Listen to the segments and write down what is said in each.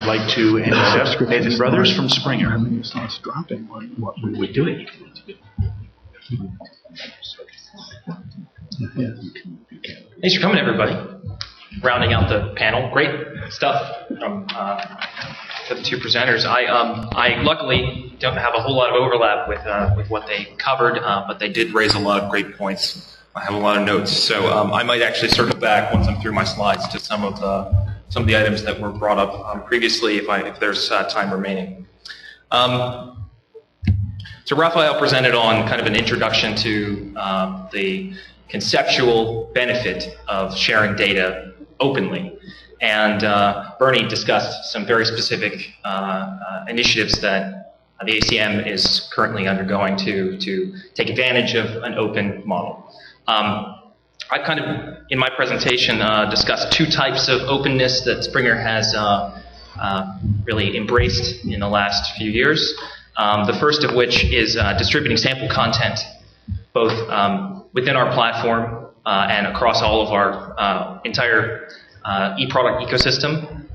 like to introduce Nathan Brothers from Springer. Starts dropping. What What are we doing? Thanks for coming, everybody. Rounding out the panel, great stuff from the two presenters. I luckily don't have a whole lot of overlap with what they covered, but they did raise a lot of great points. I have a lot of notes, so I might actually circle back once I'm through my slides to some of the items that were brought up previously, if there's time remaining. So Raphael presented on kind of an introduction to the conceptual benefit of sharing data openly. And Bernie discussed some very specific initiatives that the ACM is currently undergoing to take advantage of an open model. I kind of, in my presentation, discussed two types of openness that Springer has really embraced in the last few years. The first of which is distributing sample content, both within our platform and across all of our entire e-product ecosystem.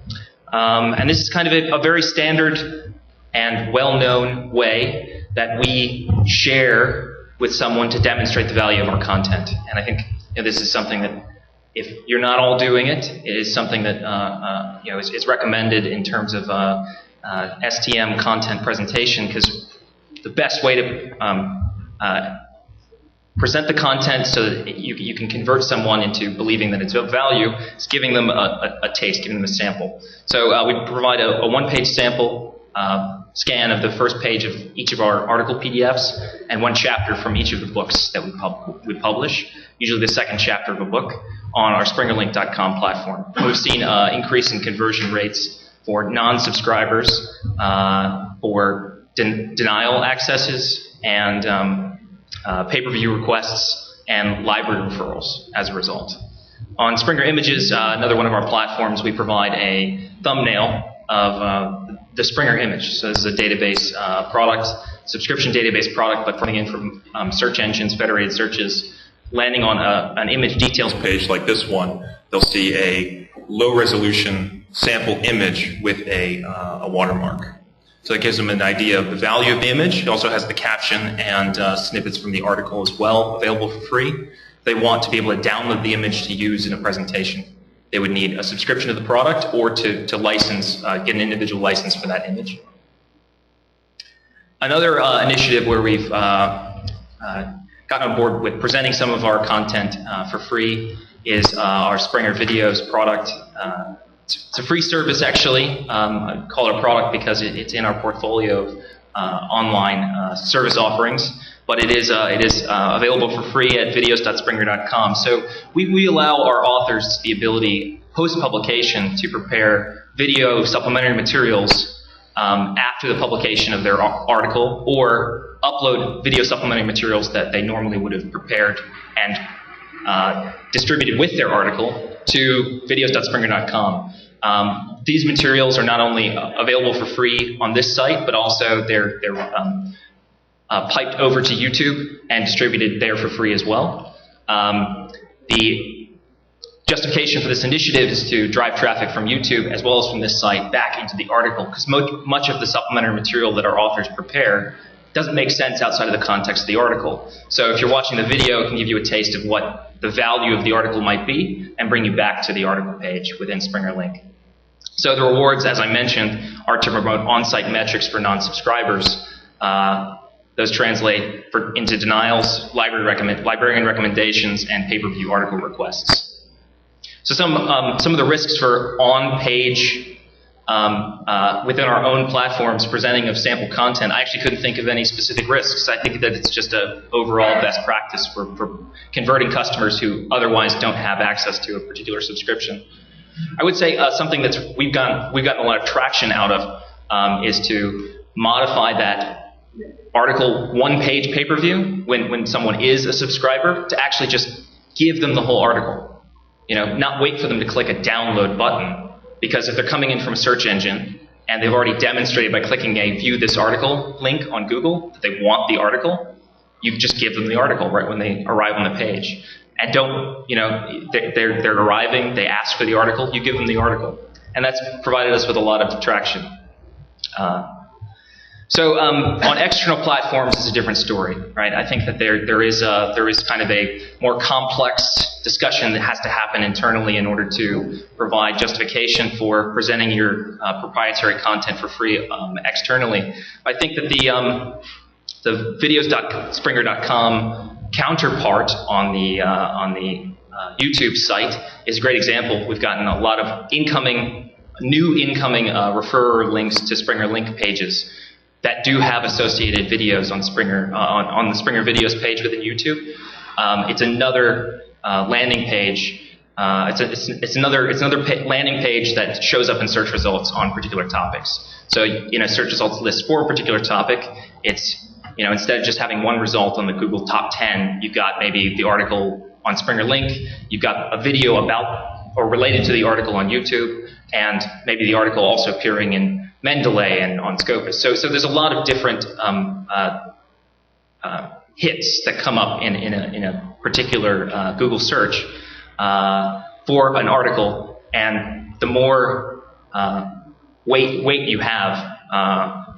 And this is kind of a very standard and well-known way that we share with someone to demonstrate the value of our content. And I think this is something that, if you're not all doing it, it is something that is recommended in terms of STM content presentation, because the best way to present the content so that you can convert someone into believing that it's of value is giving them a taste, giving them a sample. So we provide a one-page sample scan of the first page of each of our article PDFs and one chapter from each of the books that we publish, usually the second chapter of a book, on our SpringerLink.com platform. We've seen increase in conversion rates for non-subscribers, for denial accesses, and pay-per-view requests, and library referrals as a result. On Springer Images, another one of our platforms, we provide a thumbnail of the Springer image. So this is a database product, subscription database product, but coming in from search engines, federated searches, landing on an image details page like this one. They'll see a low-resolution sample image with a watermark. So it gives them an idea of the value of the image. It also has the caption and snippets from the article as well, available for free. They want to be able to download the image to use in a presentation. They would need a subscription to the product or to license, get an individual license for that image. Another initiative where we've gotten on board with presenting some of our content for free is our Springer Videos product. It's a free service, actually. I call it a product because it's in our portfolio of online service offerings, but it is available for free at videos.springer.com. So we allow our authors the ability, post-publication, to prepare video supplementary materials after the publication of their article, or upload video supplementary materials that they normally would have prepared and distributed with their article to videos.springer.com. These materials are not only available for free on this site, but also they're piped over to YouTube and distributed there for free as well. The justification for this initiative is to drive traffic from YouTube as well as from this site back into the article, because much of the supplementary material that our authors prepare doesn't make sense outside of the context of the article. So if you're watching the video, it can give you a taste of what the value of the article might be and bring you back to the article page within Springer Link. So the rewards, as I mentioned, are to promote on-site metrics for non-subscribers. Those translate into denials, librarian recommendations, and pay-per-view article requests. So some of the risks for on-page within our own platforms presenting of sample content, I actually couldn't think of any specific risks. I think that it's just an overall best practice for converting customers who otherwise don't have access to a particular subscription. I would say something that we've gotten a lot of traction out of is to modify that article one-page pay-per-view when someone is a subscriber to actually just give them the whole article. Not wait for them to click a download button. Because if they're coming in from a search engine and they've already demonstrated by clicking a view this article link on Google that they want the article, you just give them the article right when they arrive on the page. And don't, they're arriving, they ask for the article, you give them the article. and that's provided us with a lot of traction. So on external platforms is a different story, right? I think that there is kind of a more complex discussion that has to happen internally in order to provide justification for presenting your proprietary content for free externally. I think that the videos.springer.com counterpart on the YouTube site is a great example. We've gotten a lot of new incoming referrer links to Springer link pages that do have associated videos on Springer on the Springer videos page within YouTube. It's another landing page. It's another landing page that shows up in search results on particular topics. So in a search results list for a particular topic, it's instead of just having one result on the Google top 10, you've got maybe the article on Springer Link, you've got a video about or related to the article on YouTube, and maybe the article also appearing in Mendeley and on Scopus. So there's a lot of different hits that come up in a particular Google search for an article, and the more weight you have,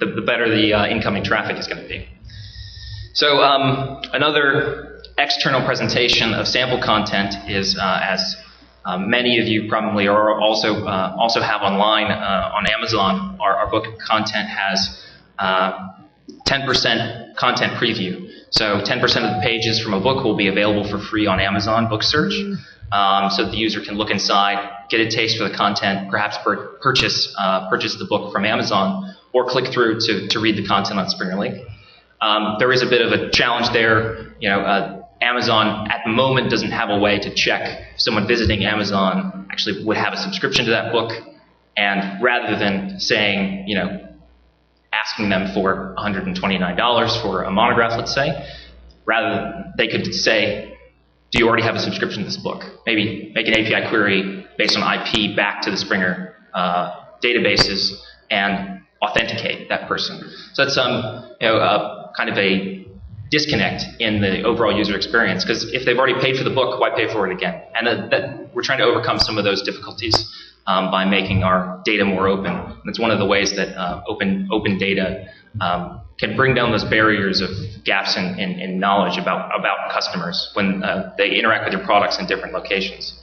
the better the incoming traffic is going to be. So another external presentation of sample content is, as many of you probably are also have online on Amazon, our book content has 10% content preview. So 10% of the pages from a book will be available for free on Amazon Book Search, so the user can look inside, get a taste for the content, perhaps purchase the book from Amazon, or click through to read the content on Springer Link. There is a bit of a challenge there. Amazon at the moment doesn't have a way to check if someone visiting Amazon actually would have a subscription to that book, and rather than saying, asking them for $129 for a monograph, let's say, rather they could say, do you already have a subscription to this book? Maybe make an API query based on IP back to the Springer databases and authenticate that person. So that's kind of a disconnect in the overall user experience, because if they've already paid for the book, why pay for it again? And that we're trying to overcome some of those difficulties by making our data more open. And it's one of the ways that open data can bring down those barriers of gaps in knowledge about customers when they interact with your products in different locations.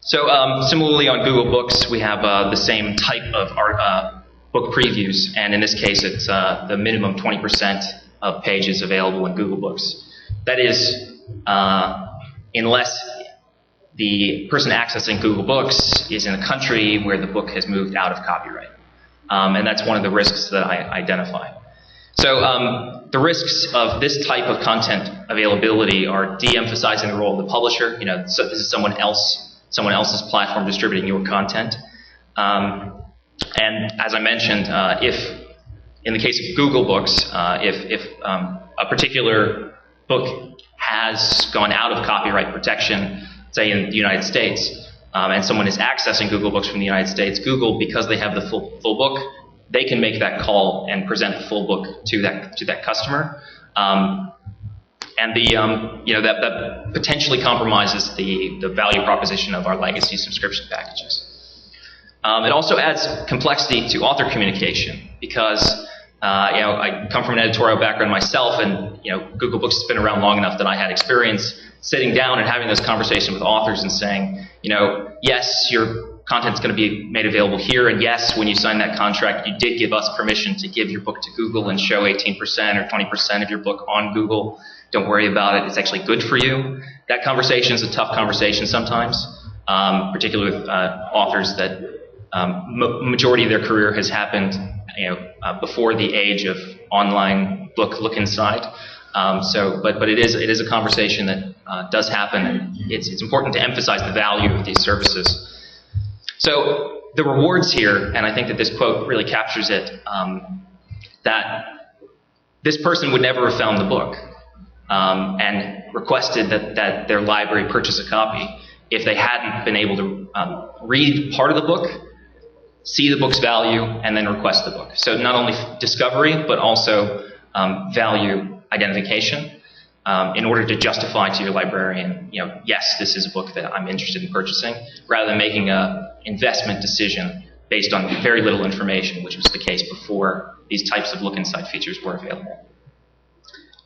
So similarly on Google Books, we have the same type of book previews, and in this case it's the minimum 20% of pages available in Google Books. That is, unless the person accessing Google Books is in a country where the book has moved out of copyright. And that's one of the risks that I identify. So the risks of this type of content availability are de-emphasizing the role of the publisher. So this is someone else's platform distributing your content. And as I mentioned, if in the case of Google Books, if a particular book has gone out of copyright protection, say in the United States, and someone is accessing Google Books from the United States, Google, because they have the full book, they can make that call and present the full book to that customer, and that potentially compromises the value proposition of our legacy subscription packages. It also adds complexity to author communication, because I come from an editorial background myself, and Google Books has been around long enough that I had experience sitting down and having those conversations with authors and saying, yes, your content's going to be made available here, and yes, when you signed that contract, you did give us permission to give your book to Google and show 18% or 20% of your book on Google. Don't worry about it. It's actually good for you. That conversation is a tough conversation sometimes, particularly with authors that majority of their career has happened before the age of online book look inside. But it is a conversation that does happen, and it's important to emphasize the value of these services. So the rewards here, and I think that this quote really captures it, that this person would never have found the book and requested that their library purchase a copy if they hadn't been able to read part of the book, see the book's value, and then request the book. So not only discovery, but also value identification in order to justify to your librarian, yes, this is a book that I'm interested in purchasing, rather than making a investment decision based on very little information, which was the case before these types of look inside features were available.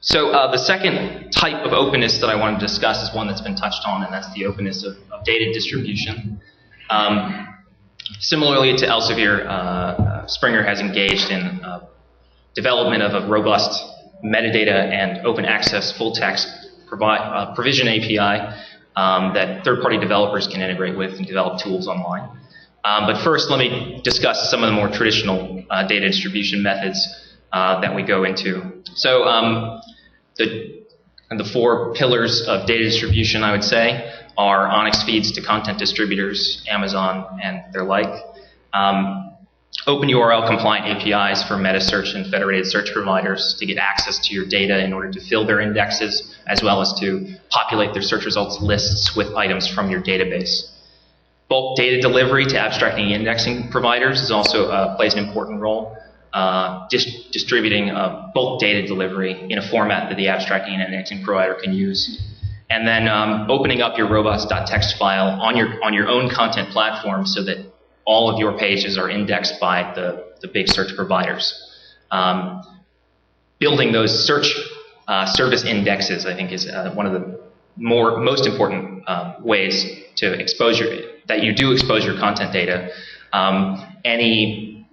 So the second type of openness that I want to discuss is one that's been touched on, and that's the openness of data distribution. Similarly to Elsevier, Springer has engaged in development of a robust metadata and open access full text provision API that third-party developers can integrate with and develop tools online. But first, let me discuss some of the more traditional data distribution methods that we go into. So the four pillars of data distribution, I would say, are Onyx feeds to content distributors, Amazon, and their like. Open URL compliant APIs for meta search and federated search providers to get access to your data in order to fill their indexes, as well as to populate their search results lists with items from your database. Bulk data delivery to abstracting and indexing providers is also plays an important role. Distributing bulk data delivery in a format that the abstracting and indexing provider can use. And then opening up your robots.txt file on your own content platform so that all of your pages are indexed by the big search providers. Building those search service indexes, I think, is one of the most important ways to expose that you do expose your content data. Any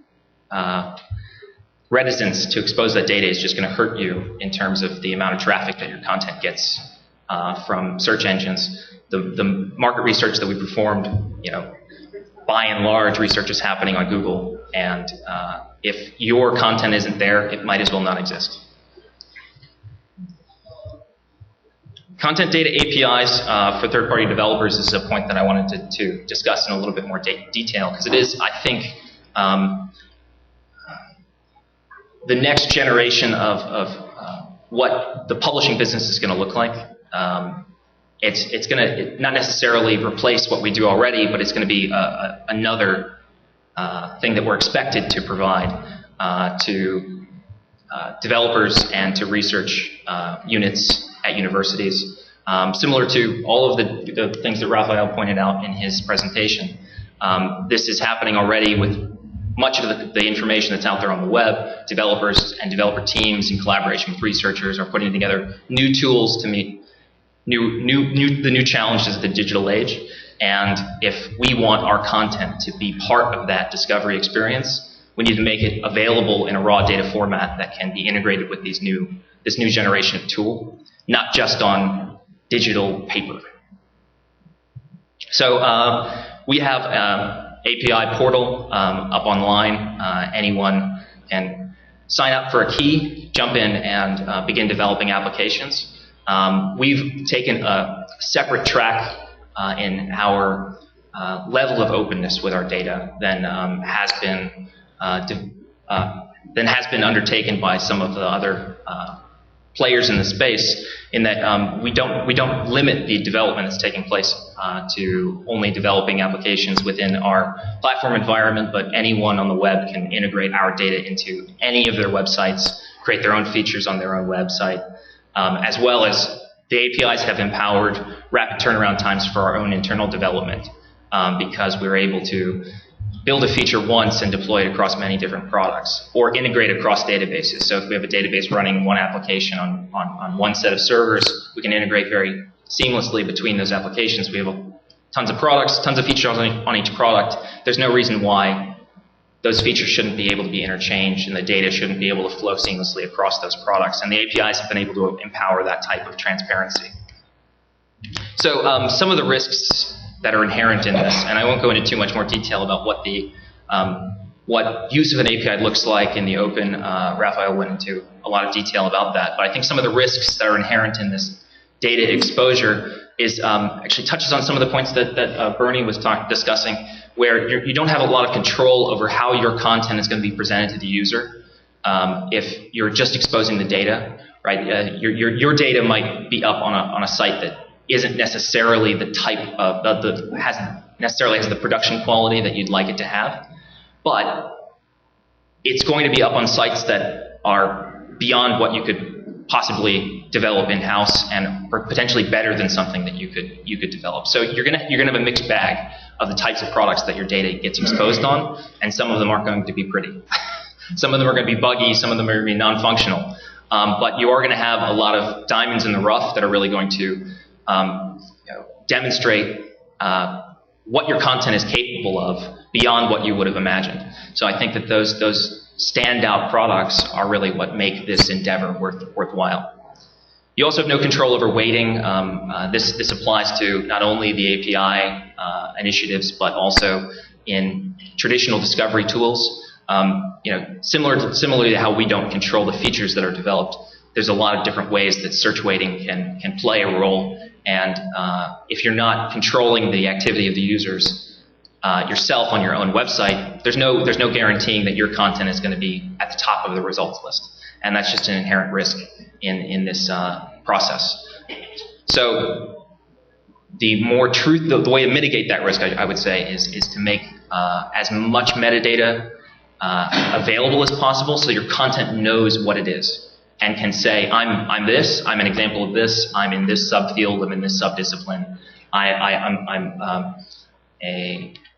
reticence to expose that data is just going to hurt you in terms of the amount of traffic that your content gets from search engines. The market research that we performed, by and large, research is happening on Google, and if your content isn't there, it might as well not exist. Content data APIs for third-party developers is a point that I wanted to discuss in a little bit more detail, because it is, I think, the next generation of what the publishing business is going to look like. It's going to not necessarily replace what we do already, but it's going to be another thing that we're expected to provide to developers and to research units at universities. Similar to all of the things that Raphael pointed out in his presentation. This is happening already with much of the information that's out there on the web. Developers and developer teams in collaboration with researchers are putting together new tools to meet the new challenges of the digital age. And if we want our content to be part of that discovery experience, we need to make it available in a raw data format that can be integrated with this new generation of tool, not just on digital paper. So we have API portal up online. Anyone can sign up for a key, jump in, and begin developing applications. We've taken a separate track in our level of openness with our data than has been undertaken by some of the other players in the space, in that we don't limit the development that's taking place to only developing applications within our platform environment, but anyone on the web can integrate our data into any of their websites, create their own features on their own website, as well as the APIs have empowered rapid turnaround times for our own internal development because we're able to build a feature once and deploy it across many different products, or integrate across databases. So if we have a database running one application on one set of servers, we can integrate very seamlessly between those applications. We have tons of products, tons of features on each product. There's no reason why those features shouldn't be able to be interchanged and the data shouldn't be able to flow seamlessly across those products. And the APIs have been able to empower that type of transparency. So some of the risks that are inherent in this, and I won't go into too much more detail about what use of an API looks like in the open. Raphael went into a lot of detail about that, but I think some of the risks that are inherent in this data exposure is actually touches on some of the points that Bernie was discussing, where you don't have a lot of control over how your content is going to be presented to the user. If you're just exposing the data, right? Your data might be up on a site that isn't necessarily the type of has the production quality that you'd like it to have, but it's going to be up on sites that are beyond what you could possibly develop in-house and are potentially better than something that you could develop. So you're gonna have a mixed bag of the types of products that your data gets exposed on, and some of them aren't going to be pretty. Some of them are going to be buggy, some of them are going to be non-functional. But you are going to have a lot of diamonds in the rough that are really going to demonstrate what your content is capable of beyond what you would have imagined. So I think that those standout products are really what make this endeavor worthwhile. You also have no control over weighting. This applies to not only the API initiatives, but also in traditional discovery tools. Similarly to how we don't control the features that are developed, there's a lot of different ways that search weighting can play a role. And if you're not controlling the activity of the users yourself on your own website, there's no guaranteeing that your content is going to be at the top of the results list. And that's just an inherent risk in this process. So the way to mitigate that risk, I would say, is to make as much metadata available as possible, so your content knows what it is and can say, I'm this, I'm an example of this, I'm in this subfield, I'm in this subdiscipline, I'm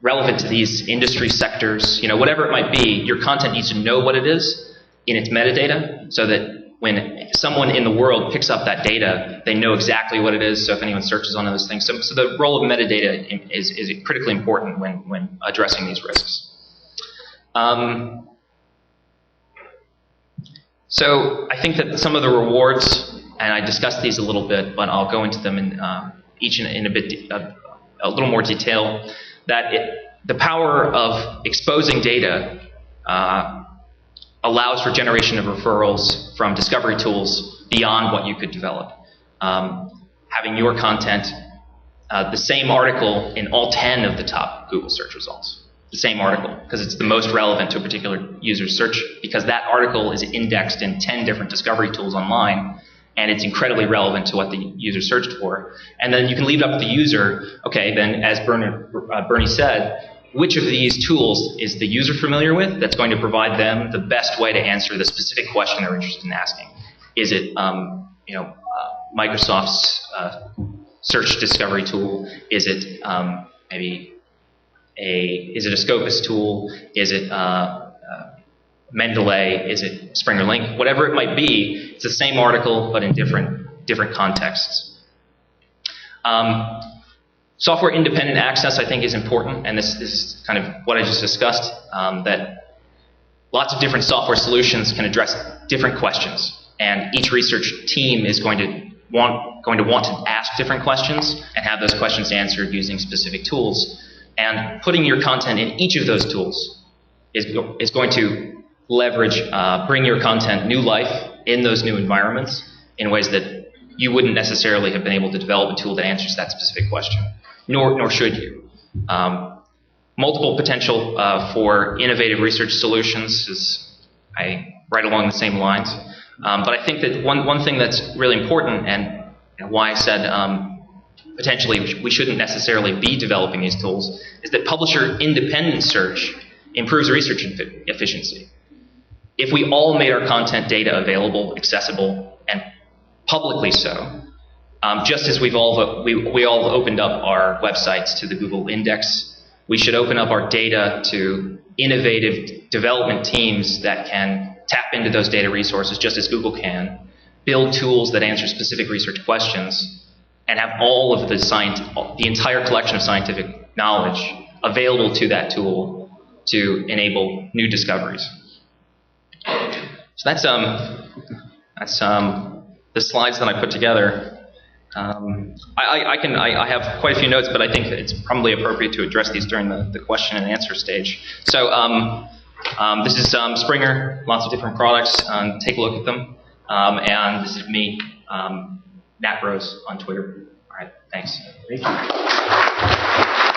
relevant to these industry sectors, whatever it might be. Your content needs to know what it is in its metadata, so that when someone in the world picks up that data, they know exactly what it is. So if anyone searches on those things, so the role of metadata is critically important when addressing these risks. So I think that some of the rewards, and I discussed these a little bit, but I'll go into them in each in a little more detail. That the power of exposing data allows for generation of referrals from discovery tools beyond what you could develop. Having your content, the same article in all 10 of the top Google search results. The same article, because it's the most relevant to a particular user's search, because that article is indexed in 10 different discovery tools online, and it's incredibly relevant to what the user searched for. And then you can leave it up to the user, okay, then as Bernie said, which of these tools is the user familiar with that's going to provide them the best way to answer the specific question they're interested in asking? Is it Microsoft's search discovery tool? Is it is it a Scopus tool? Is it Mendeley? Is it Springer Link? Whatever it might be, it's the same article but in different contexts. Software independent access, I think, is important, and this is kind of what I just discussed, that lots of different software solutions can address different questions, and each research team is going to want to ask different questions and have those questions answered using specific tools. And putting your content in each of those tools is going to leverage, bring your content new life in those new environments in ways that you wouldn't necessarily have been able to develop a tool that answers that specific question, nor should you. Multiple potential for innovative research solutions is right along the same lines. But I think that one thing that's really important, and why I said potentially we shouldn't necessarily be developing these tools, is that publisher-independent search improves research efficiency. If we all made our content data available, accessible, and publicly so, just as we all opened up our websites to the Google Index, we should open up our data to innovative development teams that can tap into those data resources just as Google can, build tools that answer specific research questions, and have all of the entire collection of scientific knowledge available to that tool to enable new discoveries. So that's the slides that I put together. I have quite a few notes, but I think it's probably appropriate to address these during the question and answer stage. So this is Springer, lots of different products. Take a look at them. And this is me. Nat Rose on Twitter. All right, thanks. Thank you.